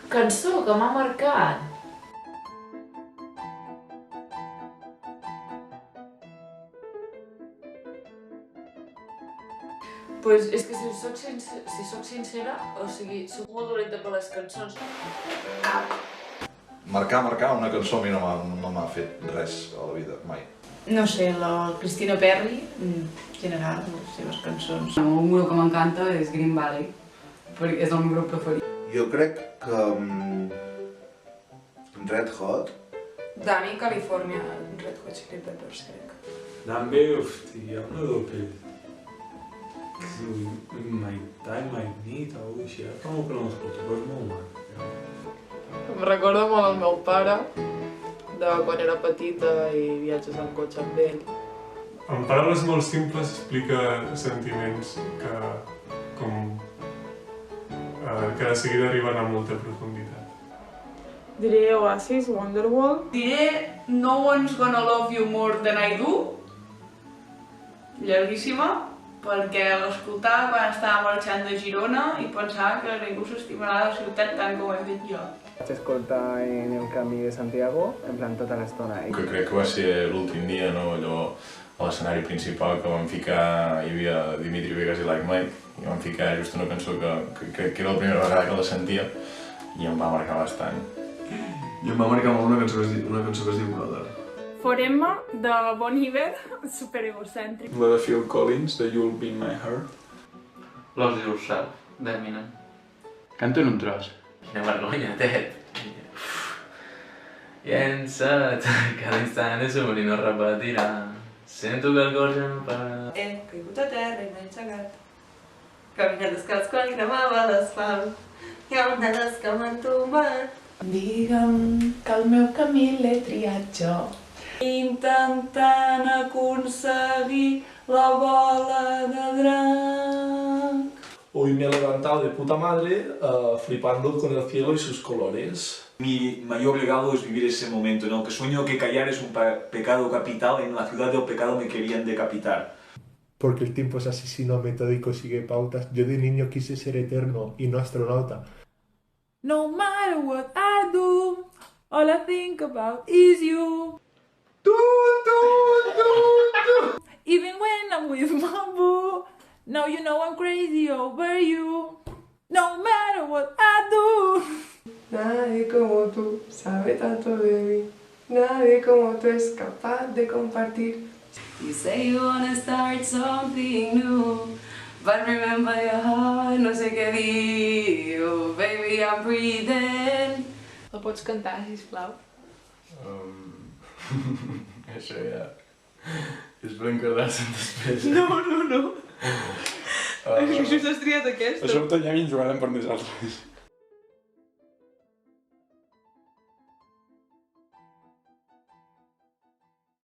Cançó que m'ha marcat. Pues és que si soc sincera, o sigui, soc molt dolenta per les cançons. Marcar una cançó a mi no m'ha fet res a la vida, mai. No sé, la Christina Perri, en general, les seves cançons. Un grup que m'encanta és Green Valley, perquè és el meu grup preferit. Jo crec que... Red Hot. Dani, Califòrnia, Red Hot Chili Peppers, crec. També, hòstia, una doble. My Time, My Need, o així, ara fa molt que no l'escolto, però és molt maco. Em recorda molt el meu pare, de quan era petita i viatges en cotxe amb ell. En paraules molt simples explica sentiments que de seguida arriben a molta profunditat. Diré Oasis, Wonderwall. Diré No One's Gonna Love You More Than I Do, llarguíssima, perquè l'escoltava quan estava marxant de Girona i pensava que ningú s'estimarà de la ciutat tant com he fet jo. Vaig escoltar en el camí de Santiago, en plan tota l'estona. Que crec que va ser l'últim dia, no? Allò, a l'escenari principal que vam ficar, hi havia Dimitri Vegas i Like Mike, i vam ficar just una cançó que era la primera vegada que la sentia i em va marcar bastant. I em va marcar molt una cançó que es diu Brother. Forema, de Bon Iver, superegocèntric. La de Phil Collins, de You'll Be My Heart. Lose Yourself, d'Eminem. Canto en un tros. Quina vergonya, Ted. Llença't, cada instant és un i no repetirà. Sento que el cor ja no para. He caigut a terra i m'he aixecat. Caminant descalç quan cremava l'asfalt. Hi ha onades que m'han tombat. Digue'm que el meu camí l'he triat jo. Intentant aconseguir la bola de drac. Hoy me he levantado de puta madre, flipando con el cielo y sus colores. Mi mayor legado es vivir ese momento en el que sueño que callar es un pecado capital. En la ciudad del pecado me querían decapitar. Porque el tiempo es asesino, metódico, sigue pautas. Yo de niño quise ser eterno y no astronauta. No matter what I do, all I think about is you. Even when I'm with my boo, now you know I'm crazy over you. No matter what I do. Nadie como tú sabe tanto de mí. Nadie como tú es capaz de compartir. You say you wanna start something new, but remember your heart, no sé què dir. Baby, I'm breathing. El pots cantar, sisplau? Això ja... és per encardar-se'n després. No. Això s'has triat aquesta. Això ho tallem i ens ho guardem per nosaltres.